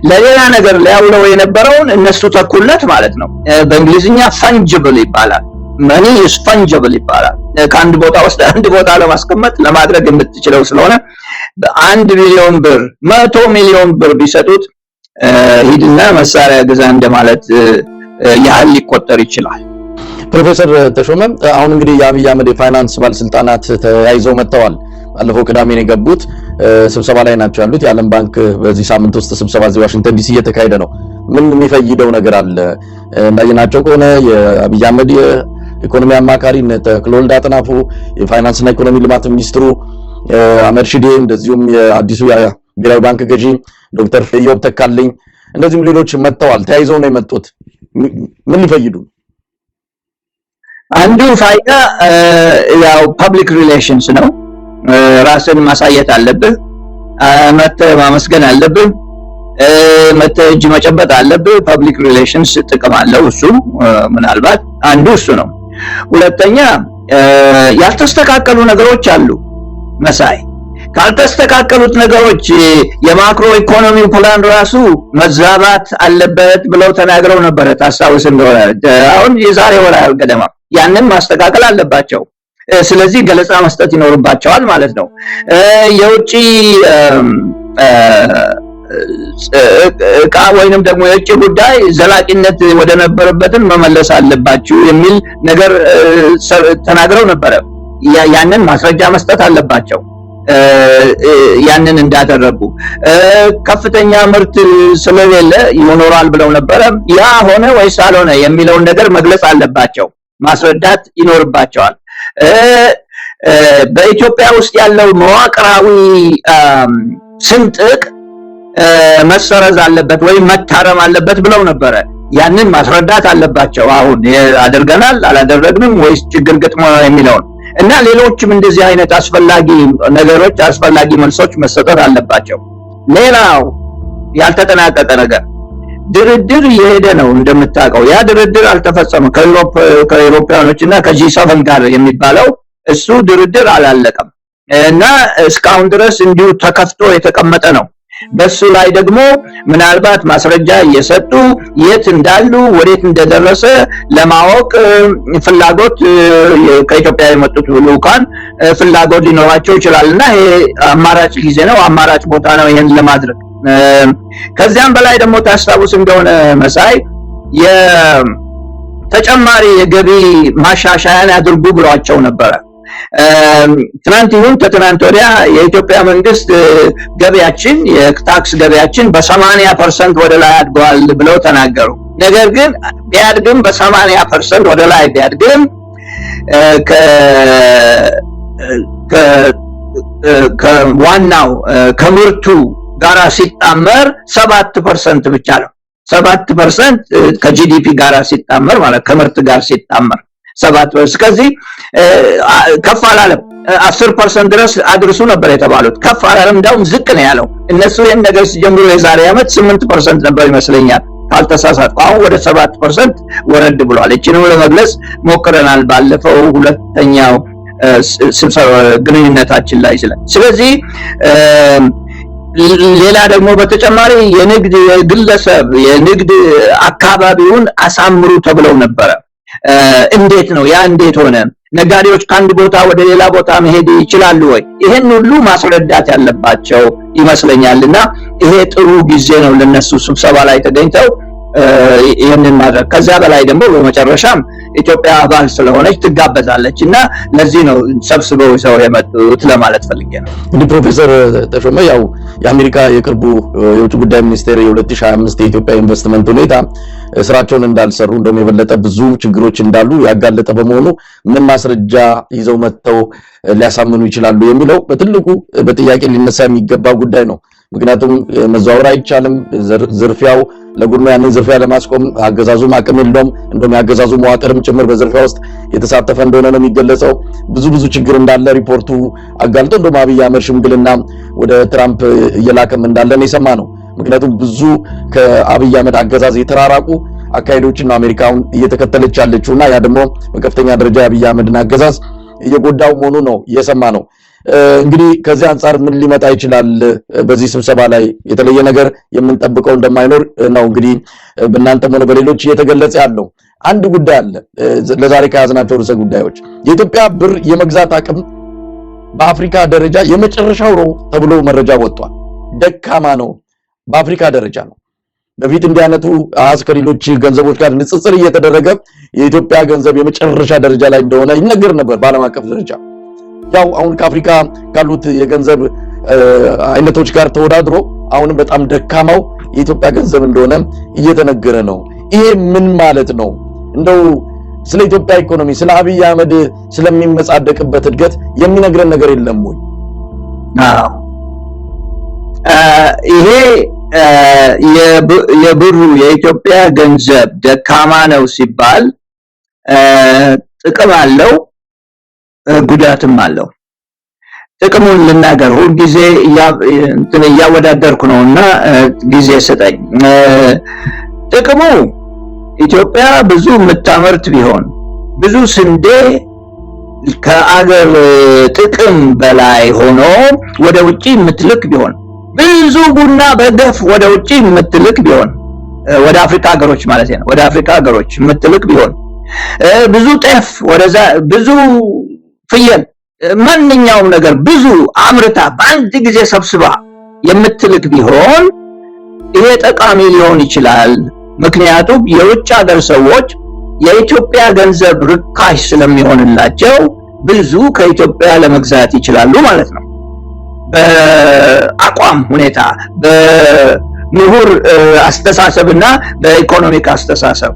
ለሌላ ነገር ሊያውለው የነበረውን እነሱ ተኩለት ማለት ነው። በእንግሊዝኛ ፈንጅብል ይባላል። መኒ is fungible ይባላል። ከአንድ ቦታ ወስደ አንድ ቦታ ለማስቀመጥ ለማድረግ የምትችለው ስለሆነ በ1 ቢሊዮን ብር 100 ሚሊዮን ብር ቢሰጡት ሂድና መሳሪያ ግዛ እንደማለት ያህል ሊቆጠር ይችላል። ፕሮፌሰር ተሾመ አሁን እንግዲህ የአብይ አህመድ የፋይናንስ ባለስልጣናት ተያይዘው መጥተዋል። ባለፈው ቅዳሜ ነው የገቡት። ስብሰባ ላይ ናቸው ያሉት። የዓለም ባንክ በዚህ ሳምንት ውስጥ ስብሰባ እዚህ ዋሽንግተን ዲሲ እየተካሄደ ነው። ምን የሚፈይደው ነገር አለ? እንዳየናቸው ከሆነ የአብይ አህመድ የኢኮኖሚ አማካሪ ተክለወልድ አጥናፉ፣ የፋይናንስና ኢኮኖሚ ልማት ሚኒስትሩ አህመድ ሺዴ፣ እንደዚሁም የአዲሱ ብሔራዊ ባንክ ገዢ ዶክተር ኢዮብ ተካልኝ፣ እንደዚሁም ሌሎች መጥተዋል። ተያይዘው ነው የመጡት። ምን ሊፈይዱ? አንዱ ፋይዳ ያው ፐብሊክ ሪሌሽንስ ነው። ራስን ማሳየት አለብህ፣ መተህ ማመስገን አለብህ፣ መተህ እጅ መጨበጥ አለብህ። ፐብሊክ ሪሌሽንስ ጥቅም አለው። እሱ ምናልባት አንዱ እሱ ነው። ሁለተኛ ያልተስተካከሉ ነገሮች አሉ መሳይ። ካልተስተካከሉት ነገሮች የማክሮ ኢኮኖሚው ፕላን ራሱ መዛባት አለበት ብለው ተናግረው ነበረ። ታስታውስ እንደሆነ አሁን የዛሬ ወር ገደማ ያንን ማስተካከል አለባቸው። ስለዚህ ገለጻ መስጠት ይኖርባቸዋል ማለት ነው። የውጪ እቃ ወይንም ደግሞ የውጭ ጉዳይ ዘላቂነት ወደ ነበረበትን መመለስ አለባችሁ የሚል ነገር ተናግረው ነበረ። ያንን ማስረጃ መስጠት አለባቸው። ያንን እንዳደረጉ ከፍተኛ ምርት ስለሌለ ይኖራል ብለው ነበረ። ያ ሆነ ወይስ አልሆነ የሚለውን ነገር መግለጽ አለባቸው፣ ማስረዳት ይኖርባቸዋል። በኢትዮጵያ ውስጥ ያለው መዋቅራዊ ስንጥቅ መሰረዝ አለበት ወይም መታረም አለበት ብለው ነበረ። ያንን ማስረዳት አለባቸው። አሁን አድርገናል አላደረግንም ወይስ ችግር ገጥሞ የሚለውን እና ሌሎችም እንደዚህ አይነት አስፈላጊ ነገሮች፣ አስፈላጊ መልሶች መሰጠት አለባቸው። ሌላው ያልተጠናቀቀ ነገር ድርድር እየሄደ ነው እንደምታውቀው። ያ ድርድር አልተፈጸመም። ከአውሮፓውያኖችና ከጂ7 ጋር የሚባለው እሱ ድርድር አላለቀም እና እስካሁን ድረስ እንዲሁ ተከፍቶ የተቀመጠ ነው። በሱ ላይ ደግሞ ምናልባት ማስረጃ እየሰጡ የት እንዳሉ ወዴት እንደደረሰ ለማወቅ ፍላጎት ከኢትዮጵያ የመጡት ልኡካን ፍላጎት ሊኖራቸው ይችላልና ይሄ አማራጭ ጊዜ ነው፣ አማራጭ ቦታ ነው ይሄን ለማድረግ። ከዚያም በላይ ደግሞ ታስታውስ እንደሆነ መሳይ የተጨማሪ የገቢ ማሻሻያን አድርጉ ብሏቸው ነበረ። ትናንት ይሁን ከትናንት ወዲያ የኢትዮጵያ መንግስት ገቢያችን የታክስ ገቢያችን በ80% ወደ ላይ አድጓል ብለው ተናገሩ። ነገር ግን ቢያድግም በ80% ወደ ላይ ቢያድግም ከዋናው ከምርቱ ጋራ ሲጣመር 7% ብቻ ነው። 7% ከጂዲፒ ጋራ ሲጣመር ማለት ከምርት ጋር ሲጣመር 7%። እስከዚህ ከፍ አላለም። 10% ድረስ አድርሱ ነበር የተባሉት። ከፍ አላለም፣ እንዳውም ዝቅ ነው ያለው። እነሱ ይሄን ነገር ሲጀምሩ የዛሬ ዓመት 8% ነበር ይመስለኛል ካልተሳሳትኩ። አሁን ወደ 7% ወረድ ብሏል። እቺንም ለመግለጽ ሞክረናል ባለፈው ሁለተኛው ስብሰባ ግንኙነታችን ላይ ስለዚህ ሌላ ደግሞ በተጨማሪ የንግድ የግለሰብ የንግድ አካባቢውን አሳምሩ ተብለው ነበረ። እንዴት ነው ያ? እንዴት ሆነ? ነጋዴዎች ከአንድ ቦታ ወደ ሌላ ቦታ መሄድ ይችላሉ ወይ? ይሄን ሁሉ ማስረዳት ያለባቸው ይመስለኛልና ይሄ ጥሩ ጊዜ ነው ለነሱ ስብሰባ ላይ ተገኝተው ይሄንን ማድረግ። ከዛ በላይ ደግሞ በመጨረሻም ኢትዮጵያ አባል ስለሆነች ትጋበዛለች እና ለዚህ ነው ሰብስበው ሰው የመጡት ለማለት ፈልጌ ነው። እንግዲህ ፕሮፌሰር ተሾመ ያው የአሜሪካ የቅርቡ የውጭ ጉዳይ ሚኒስቴር የ2025 የኢትዮጵያ ኢንቨስትመንት ሁኔታ ስራቸውን እንዳልሰሩ እንደውም የበለጠ ብዙ ችግሮች እንዳሉ ያጋለጠ በመሆኑ ምን ማስረጃ ይዘው መጥተው ሊያሳምኑ ይችላሉ የሚለው በትልቁ በጥያቄ ሊነሳ የሚገባ ጉዳይ ነው። ምክንያቱም መዘዋወር አይቻልም። ዝርፊያው ለጉድ ነው። ያንን ዝርፊያ ለማስቆም አገዛዙም አቅም የለውም። እንደውም ያገዛዙ መዋቅርም ጭምር በዝርፊያ ውስጥ የተሳተፈ እንደሆነ ነው የሚገለጸው። ብዙ ችግር እንዳለ ሪፖርቱ አጋልጦ እንደውም አብይ አህመድ ሽምግልና ወደ ትራምፕ እየላከም እንዳለ ነው የሰማነው። ምክንያቱም ብዙ ከአብይ አህመድ አገዛዝ የተራራቁ አካሄዶችን ነው አሜሪካውን እየተከተለች ያለችውና ያ ደግሞ በከፍተኛ ደረጃ የአብይ አህመድን አገዛዝ እየጎዳው መሆኑ ነው የሰማነው። እንግዲህ ከዚህ አንጻር ምን ሊመጣ ይችላል? በዚህ ስብሰባ ላይ የተለየ ነገር የምንጠብቀው እንደማይኖር ነው እንግዲህ በእናንተም ሆነ በሌሎች እየተገለጸ ያለው። አንድ ጉዳይ አለ ለዛሬ ከያዝናቸው ርዕሰ ጉዳዮች። የኢትዮጵያ ብር የመግዛት አቅም በአፍሪካ ደረጃ የመጨረሻው ነው ተብሎ መረጃ ወጥቷል። ደካማ ነው በአፍሪካ ደረጃ ነው። በፊት እንዲህ አይነቱ አሃዝ ከሌሎች ገንዘቦች ጋር ንጽጽር እየተደረገ የኢትዮጵያ ገንዘብ የመጨረሻ ደረጃ ላይ እንደሆነ ይነገር ነበር በዓለም አቀፍ ደረጃ። ያው አሁን ከአፍሪካ ካሉት የገንዘብ አይነቶች ጋር ተወዳድሮ አሁንም በጣም ደካማው የኢትዮጵያ ገንዘብ እንደሆነ እየተነገረ ነው። ይሄ ምን ማለት ነው? እንደው ስለ ኢትዮጵያ ኢኮኖሚ ስለ አብይ አህመድ ስለሚመጻደቅበት እድገት የሚነግረን ነገር የለም ወይ? ይሄ የብሩ የኢትዮጵያ ገንዘብ ደካማ ነው ሲባል ጥቅም አለው ጉዳትም አለው። ጥቅሙን ልናገር፣ ሁሉ ጊዜ እያወዳደርኩ ነውና ጊዜ ስጠኝ። ጥቅሙ ኢትዮጵያ ብዙ የምታመርት ቢሆን ብዙ ስንዴ ከአገር ጥቅም በላይ ሆኖ ወደ ውጪ የምትልክ ቢሆን ብዙ ቡና በገፍ ወደ ውጪ የምትልክ ቢሆን ወደ አፍሪካ ሀገሮች ማለት ነው፣ ወደ አፍሪካ ሀገሮች የምትልክ ቢሆን ብዙ ጤፍ ወደዛ ብዙ ፍየል ማንኛውም ነገር ብዙ አምርታ በአንድ ጊዜ ሰብስባ የምትልክ ቢሆን ይሄ ጠቃሚ ሊሆን ይችላል። ምክንያቱም የውጭ ሀገር ሰዎች የኢትዮጵያ ገንዘብ ርካሽ ስለሚሆንላቸው ብዙ ከኢትዮጵያ ለመግዛት ይችላሉ ማለት ነው። በአቋም ሁኔታ በምሁር አስተሳሰብና በኢኮኖሚክ አስተሳሰብ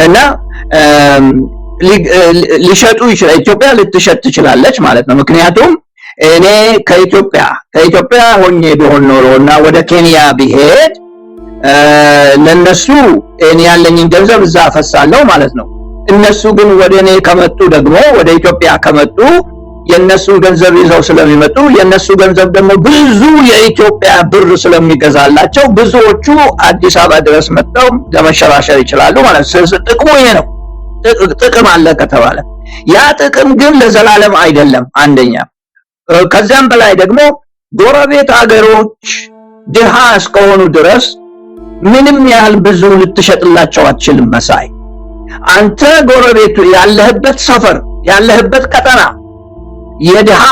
እና ሊሸጡ ይችላል። ኢትዮጵያ ልትሸጥ ትችላለች ማለት ነው። ምክንያቱም እኔ ከኢትዮጵያ ሆኜ ቢሆን ኖሮና ወደ ኬንያ ቢሄድ ለነሱ እኔ ያለኝን ገንዘብ እዛ አፈሳለሁ ማለት ነው። እነሱ ግን ወደ እኔ ከመጡ ደግሞ ወደ ኢትዮጵያ ከመጡ የነሱ ገንዘብ ይዘው ስለሚመጡ የነሱ ገንዘብ ደግሞ ብዙ የኢትዮጵያ ብር ስለሚገዛላቸው ብዙዎቹ አዲስ አበባ ድረስ መጥተው ለመሸራሸር ይችላሉ ማለት ነው። ስለዚህ ጥቅሙ ይሄ ነው። ጥቅም አለ ከተባለ ያ ጥቅም ግን ለዘላለም አይደለም። አንደኛ ከዛም በላይ ደግሞ ጎረቤት አገሮች ድሃ እስከሆኑ ድረስ ምንም ያህል ብዙ ልትሸጥላቸው አትችልም። መሳይ አንተ ጎረቤቱ ያለህበት ሰፈር ያለህበት ቀጠና የድሃ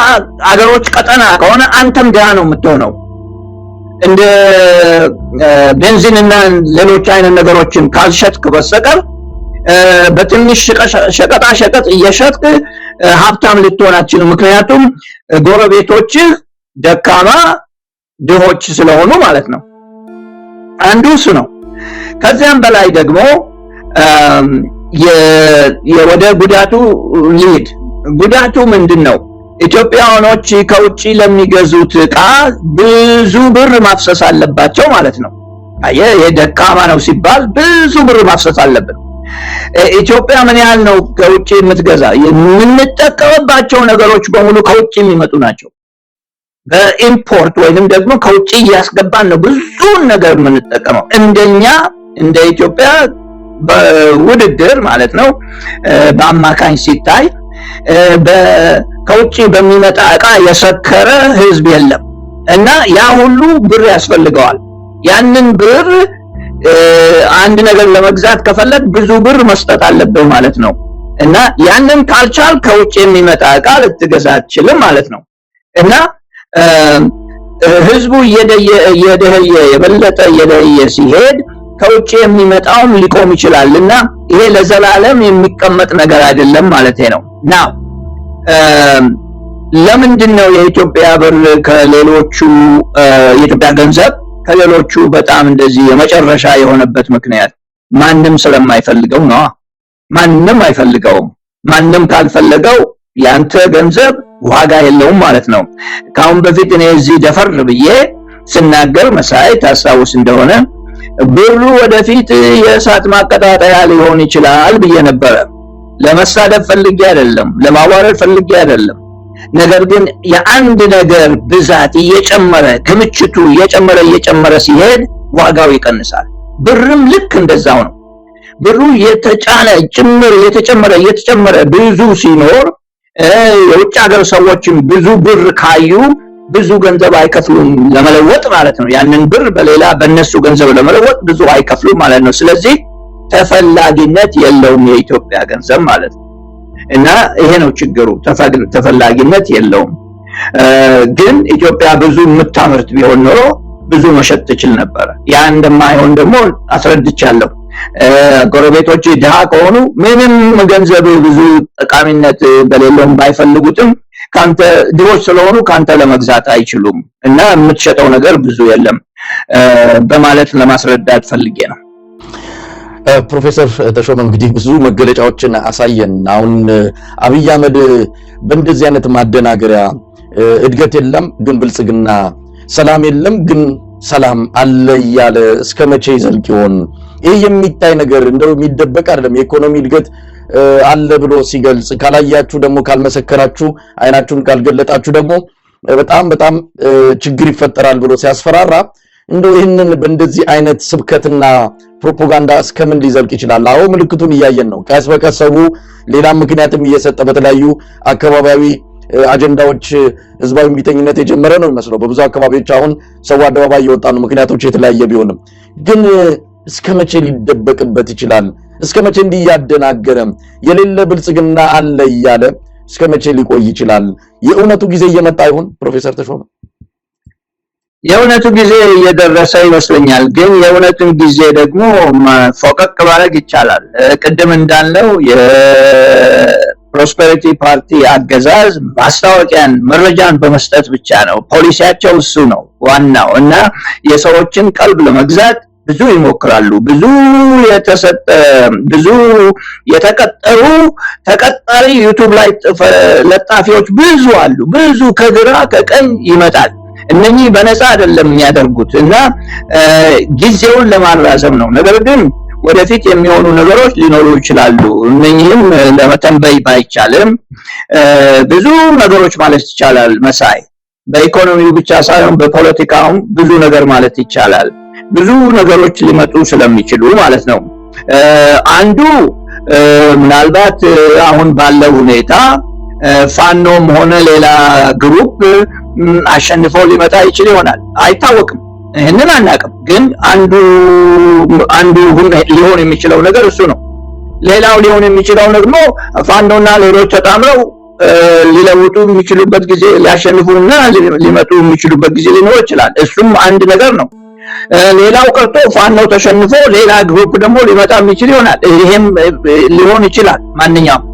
አገሮች ቀጠና ከሆነ አንተም ድሃ ነው የምትሆነው። እንደ ቤንዚንና ሌሎች አይነት ነገሮችን ካልሸጥክ በስተቀር በትንሽ ሸቀጣ ሸቀጥ እየሸጥክ ሀብታም ልትሆን አትችልም። ምክንያቱም ጎረቤቶችህ ደካማ ድሆች ስለሆኑ ማለት ነው። አንዱ እሱ ነው። ከዚያም በላይ ደግሞ ወደ ጉዳቱ ሊድ ጉዳቱ ምንድነው? ኢትዮጵያውያኖች ከውጪ ለሚገዙት ዕቃ ብዙ ብር ማፍሰስ አለባቸው ማለት ነው። የደካማ ነው ሲባል ብዙ ብር ማፍሰስ አለብን። ኢትዮጵያ ምን ያህል ነው ከውጪ የምትገዛ? የምንጠቀምባቸው ነገሮች በሙሉ ከውጪ የሚመጡ ናቸው። በኢምፖርት ወይንም ደግሞ ከውጪ እያስገባን ነው ብዙ ነገር የምንጠቀመው። እንደኛ እንደ ኢትዮጵያ በውድድር ማለት ነው በአማካኝ ሲታይ ከውጪ በሚመጣ ዕቃ የሰከረ ህዝብ የለም እና ያ ሁሉ ብር ያስፈልገዋል። ያንን ብር አንድ ነገር ለመግዛት ከፈለግ ብዙ ብር መስጠት አለብህ ማለት ነው እና ያንን ካልቻል ከውጪ የሚመጣ ዕቃ ልትገዛ አትችልም ማለት ነው እና ህዝቡ እየደህየ የበለጠ እየደህየ ሲሄድ ከውጪ የሚመጣውም ሊቆም ይችላልና ይሄ ለዘላለም የሚቀመጥ ነገር አይደለም ማለት ነው። ናው ለምንድነው የኢትዮጵያ ብር ከሌሎቹ የኢትዮጵያ ገንዘብ ከሌሎቹ በጣም እንደዚህ የመጨረሻ የሆነበት ምክንያት ማንም ስለማይፈልገው ነው። ማንም አይፈልገውም። ማንም ካልፈለገው ያንተ ገንዘብ ዋጋ የለውም ማለት ነው። ካሁን በፊት እኔ እዚህ ደፈር ብዬ ስናገር መሳይ ታስታውስ እንደሆነ ብሩ ወደፊት የእሳት ማቀጣጠያ ሊሆን ይችላል ብዬ ነበረ። ለመሳደብ ፈልጌ አይደለም፣ ለማዋረድ ፈልጌ አይደለም። ነገር ግን የአንድ ነገር ብዛት እየጨመረ ክምችቱ እየጨመረ ሲሄድ ዋጋው ይቀንሳል። ብርም ልክ እንደዛው ነው። ብሩ እየተጨመረ ብዙ ሲኖር የውጭ ሀገር ሰዎችም ብዙ ብር ካዩ ብዙ ገንዘብ አይከፍሉም ለመለወጥ ማለት ነው። ያንን ብር በሌላ በእነሱ ገንዘብ ለመለወጥ ብዙ አይከፍሉም ማለት ነው። ስለዚህ ተፈላጊነት የለውም የኢትዮጵያ ገንዘብ ማለት ነው እና ይሄ ነው ችግሩ። ተፈላጊነት የለውም። ግን ኢትዮጵያ ብዙ የምታመርት ቢሆን ኖሮ ብዙ መሸጥ ትችል ነበር። ያ እንደማይሆን ደግሞ አስረድቻለሁ። ጎረቤቶች ድሃ ከሆኑ ምንም ገንዘብ ብዙ ጠቃሚነት በሌለውም ባይፈልጉትም ካንተ ድሆች ስለሆኑ ካንተ ለመግዛት አይችሉም እና የምትሸጠው ነገር ብዙ የለም በማለት ለማስረዳት ፈልጌ ነው። ፕሮፌሰር ተሾመ እንግዲህ ብዙ መገለጫዎችን አሳየን። አሁን አብይ አህመድ በእንደዚህ አይነት ማደናገሪያ እድገት የለም ግን ብልጽግና፣ ሰላም የለም ግን ሰላም አለ እያለ እስከ መቼ ይዘልቅ ይሆን? ይህ የሚታይ ነገር እንደው የሚደበቅ አይደለም። የኢኮኖሚ እድገት አለ ብሎ ሲገልጽ ካላያችሁ ደግሞ ካልመሰከራችሁ አይናችሁን ካልገለጣችሁ ደግሞ በጣም ችግር ይፈጠራል ብሎ ሲያስፈራራ እንደው ይህንን በእንደዚህ አይነት ስብከትና ፕሮፓጋንዳ እስከምን ሊዘልቅ ይችላል? አዎ ምልክቱን እያየን ነው። ቀስ በቀስ ሰው ሌላ ምክንያትም እየሰጠ በተለያዩ አካባቢያዊ አጀንዳዎች ህዝባዊ ቢተኝነት የጀመረ ነው የሚመስለው። በብዙ አካባቢዎች አሁን ሰው አደባባይ እየወጣ ነው። ምክንያቶች የተለያየ ቢሆንም ግን እስከ መቼ ሊደበቅበት ይችላል? እስከ መቼ እንዲያደናገረ የሌለ ብልጽግና አለ እያለ እስከ መቼ ሊቆይ ይችላል? የእውነቱ ጊዜ እየመጣ ይሆን ፕሮፌሰር ተሾመ? የእውነቱ ጊዜ እየደረሰ ይመስለኛል። ግን የእውነቱን ጊዜ ደግሞ ፎቀቅ ማድረግ ይቻላል። ቅድም እንዳልነው የፕሮስፐሪቲ ፓርቲ አገዛዝ ማስታወቂያን፣ መረጃን በመስጠት ብቻ ነው። ፖሊሲያቸው እሱ ነው ዋናው እና የሰዎችን ቀልብ ለመግዛት ብዙ ይሞክራሉ። ብዙ የተቀጠሩ ተቀጣሪ ዩቲዩብ ላይ ለጣፊዎች ብዙ አሉ። ብዙ ከግራ ከቀኝ ይመጣል። እነኚህ በነፃ አይደለም የሚያደርጉት እና ጊዜውን ለማራዘም ነው። ነገር ግን ወደፊት የሚሆኑ ነገሮች ሊኖሩ ይችላሉ። እነኚህም ለመተንበይ ባይቻልም ብዙ ነገሮች ማለት ይቻላል። መሳይ በኢኮኖሚው ብቻ ሳይሆን በፖለቲካውም ብዙ ነገር ማለት ይቻላል። ብዙ ነገሮች ሊመጡ ስለሚችሉ ማለት ነው። አንዱ ምናልባት አሁን ባለው ሁኔታ ፋኖም ሆነ ሌላ ግሩፕ አሸንፎ ሊመጣ ይችል ይሆናል፣ አይታወቅም። ይሄንን አናውቅም። ግን አንዱ ሊሆን የሚችለው ነገር እሱ ነው። ሌላው ሊሆን የሚችለው ደግሞ ፋኖና ሌሎች ተጣምረው ሊለውጡ የሚችሉበት ጊዜ፣ ሊያሸንፉና ሊመጡ የሚችሉበት ጊዜ ሊኖር ይችላል። እሱም አንድ ነገር ነው። ሌላው ቀርቶ ፋኖ ተሸንፎ ሌላ ግሩፕ ደግሞ ሊመጣ የሚችል ይሆናል። ይሄም ሊሆን ይችላል። ማንኛውም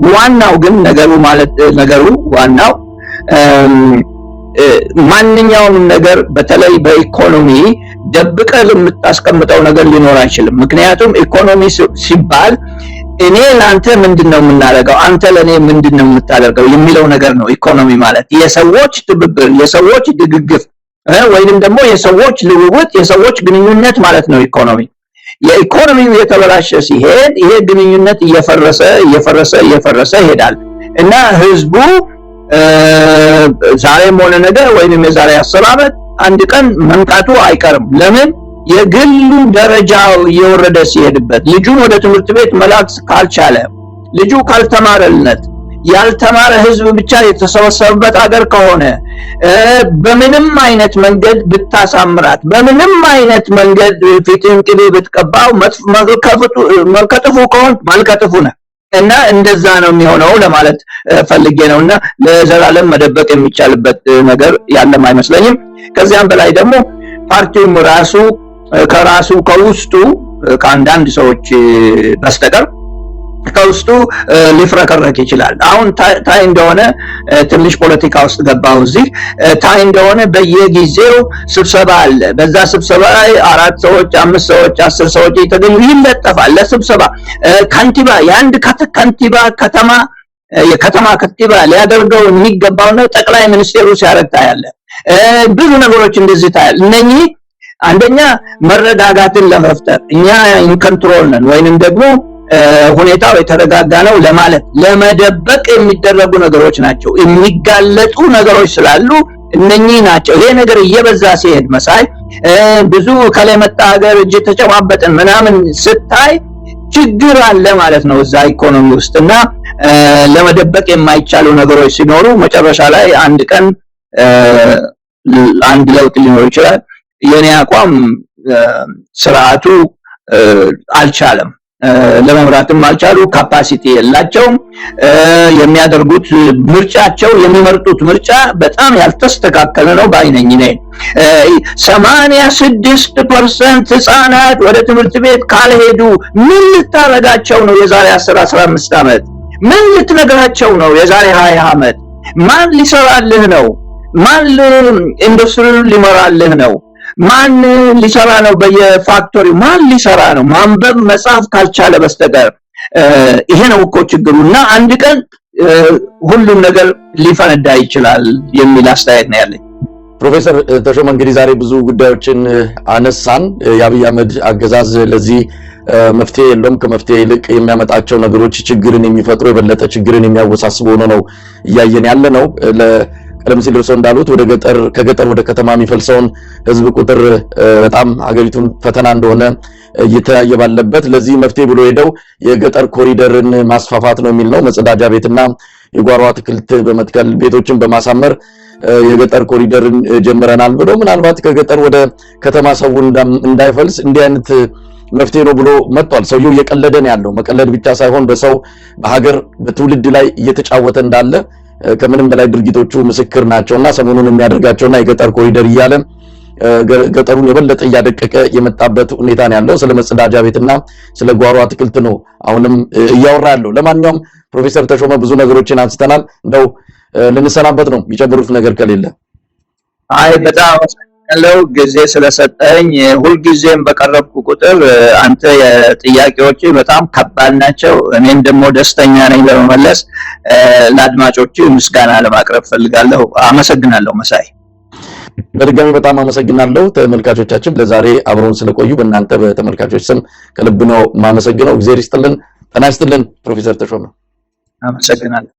ዋናው ግን ነገሩ ዋናው ማንኛውም ነገር በተለይ በኢኮኖሚ ደብቀህ የምታስቀምጠው ነገር ሊኖር አይችልም። ምክንያቱም ኢኮኖሚ ሲባል እኔ ለአንተ ምንድነው የምናደርገው፣ አንተ ለኔ ምንድነው የምታደርገው የሚለው ነገር ነው። ኢኮኖሚ ማለት የሰዎች ትብብር፣ የሰዎች ድግግፍ ወይንም ደግሞ የሰዎች ልውውጥ፣ የሰዎች ግንኙነት ማለት ነው ኢኮኖሚ። የኢኮኖሚው የተበላሸ ሲሄድ ይሄ ግንኙነት እየፈረሰ ይሄዳል እና ህዝቡ ዛሬም ሆነ ነገር ወይንም የዛሬ 10 ዓመት አንድ ቀን መንቃቱ አይቀርም። ለምን? የግሉ ደረጃው እየወረደ ሲሄድበት፣ ልጁን ወደ ትምህርት ቤት መላክ ካልቻለ፣ ልጁ ካልተማረለት፣ ያልተማረ ህዝብ ብቻ የተሰበሰበበት አገር ከሆነ በምንም አይነት መንገድ ብታሳምራት፣ በምንም አይነት መንገድ ፊትን ቅቤ ብትቀባው መልከጥፉ ከሆነ መልከጥፉ ነህ እና እንደዛ ነው የሚሆነው ለማለት ፈልጌ ነውና ለዘላለም መደበቅ የሚቻልበት ነገር ያለም አይመስለኝም። ከዚያም በላይ ደግሞ ፓርቲውም ከራሱ ከውስጡ ከአንዳንድ ሰዎች በስተቀር ከውስጡ ሊፍረከረክ ይችላል። አሁን ታይ እንደሆነ ትንሽ ፖለቲካ ውስጥ ገባው እዚህ ታይ እንደሆነ በየጊዜው ስብሰባ አለ። በዛ ስብሰባ ላይ 4 ሰዎች፣ 5 ሰዎች፣ 10 ሰዎች የተገኙ ይለጠፋል ለስብሰባ። ካንቲባ የአንድ ከተማ የከተማ ከንቲባ ሊያደርገው የሚገባው ነው ጠቅላይ ሚኒስቴሩ ሲያደርግ ታያለ። ብዙ ነገሮች እንደዚህ ታያለ። እነኚህ አንደኛ መረጋጋትን ለመፍጠር እኛ ኢንኮንትሮል ነን ወይንም ደግሞ ሁኔታው የተረጋጋ ነው ለማለት ለመደበቅ የሚደረጉ ነገሮች ናቸው። የሚጋለጡ ነገሮች ስላሉ እነኚህ ናቸው። ይሄ ነገር እየበዛ ሲሄድ መሳይ ብዙ ከለመጣ ሀገር እጅ ተጨማበጠን ምናምን ስታይ ችግር አለ ማለት ነው እዛ ኢኮኖሚ ውስጥና ለመደበቅ የማይቻሉ ነገሮች ሲኖሩ መጨረሻ ላይ አንድ ቀን አንድ ለውጥ ሊኖር ይችላል። የኔ አቋም ስርዓቱ አልቻለም። ለመምራትም አልቻሉ። ካፓሲቲ የላቸውም። የሚያደርጉት ምርጫቸው የሚመርጡት ምርጫ በጣም ያልተስተካከለ ነው ባይነኝ ነኝ። 86% ህፃናት ወደ ትምህርት ቤት ካልሄዱ ምን ልታረጋቸው ነው? የዛሬ 10-15 ዓመት ምን ልትነግራቸው ነው? የዛሬ 20 ዓመት ማን ሊሰራልህ ነው? ማን ኢንዱስትሪውን ሊመራልህ ነው? ማን ሊሰራ ነው? በየፋክቶሪው ማን ሊሰራ ነው? ማንበብ መጻፍ ካልቻለ በስተቀር ይሄ ነው እኮ ችግሩና አንድ ቀን ሁሉም ነገር ሊፈነዳ ይችላል የሚል አስተያየት ነው ያለኝ። ፕሮፌሰር ተሾመ እንግዲህ ዛሬ ብዙ ጉዳዮችን አነሳን። የአብይ አህመድ አገዛዝ ለዚህ መፍትሄ የለውም፣ ከመፍትሄ ይልቅ የሚያመጣቸው ነገሮች ችግርን የሚፈጥሩ የበለጠ ችግርን የሚያወሳስቡ ሆኖ ነው እያየን ያለ ነው። ቀደም ሲል እርስዎ እንዳሉት ወደ ገጠር ከገጠር ወደ ከተማ የሚፈልሰውን ህዝብ ቁጥር በጣም ሀገሪቱን ፈተና እንደሆነ እየተያየ ባለበት ለዚህ መፍትሄ ብሎ ሄደው የገጠር ኮሪደርን ማስፋፋት ነው የሚል ነው። መጸዳጃ ቤትና የጓሮ አትክልት በመትከል ቤቶችን በማሳመር የገጠር ኮሪደርን ጀምረናል ብሎ ምናልባት ከገጠር ወደ ከተማ ሰው እንዳይፈልስ እንዲህ አይነት መፍትሄ ነው ብሎ መጥቷል። ሰውየው እየቀለደ ነው ያለው። መቀለድ ብቻ ሳይሆን በሰው በሀገር በትውልድ ላይ እየተጫወተ እንዳለ ከምንም በላይ ድርጊቶቹ ምስክር ናቸውና ሰሞኑን የሚያደርጋቸውና የገጠር ኮሪደር እያለ ገጠሩን የበለጠ እያደቀቀ የመጣበት ሁኔታ ነው ያለው። ስለ መጸዳጃ ቤትና ስለ ጓሮ አትክልት ነው አሁንም እያወራ ያለው። ለማንኛውም ፕሮፌሰር ተሾመ ብዙ ነገሮችን አንስተናል። እንደው ልንሰናበት ነው የሚጨምሩት ነገር ከሌለ? አይ በጣም አመሰግናለሁ ጊዜ ስለሰጠኝ። ሁልጊዜም በቀረብኩ ቁጥር አንተ የጥያቄዎች በጣም ከባድ ናቸው። እኔም ደግሞ ደስተኛ ነኝ ለመመለስ። ለአድማጮች ምስጋና ለማቅረብ ፈልጋለሁ። አመሰግናለሁ መሳይ። በድጋሚ በጣም አመሰግናለሁ። ተመልካቾቻችን ለዛሬ አብረውን ስለቆዩ በእናንተ በተመልካቾች ስም ከልብ ነው ማመሰግነው። እግዚአብሔር ይስጥልን። ጤና ይስጥልን ፕሮፌሰር ተሾመ። አመሰግናለሁ።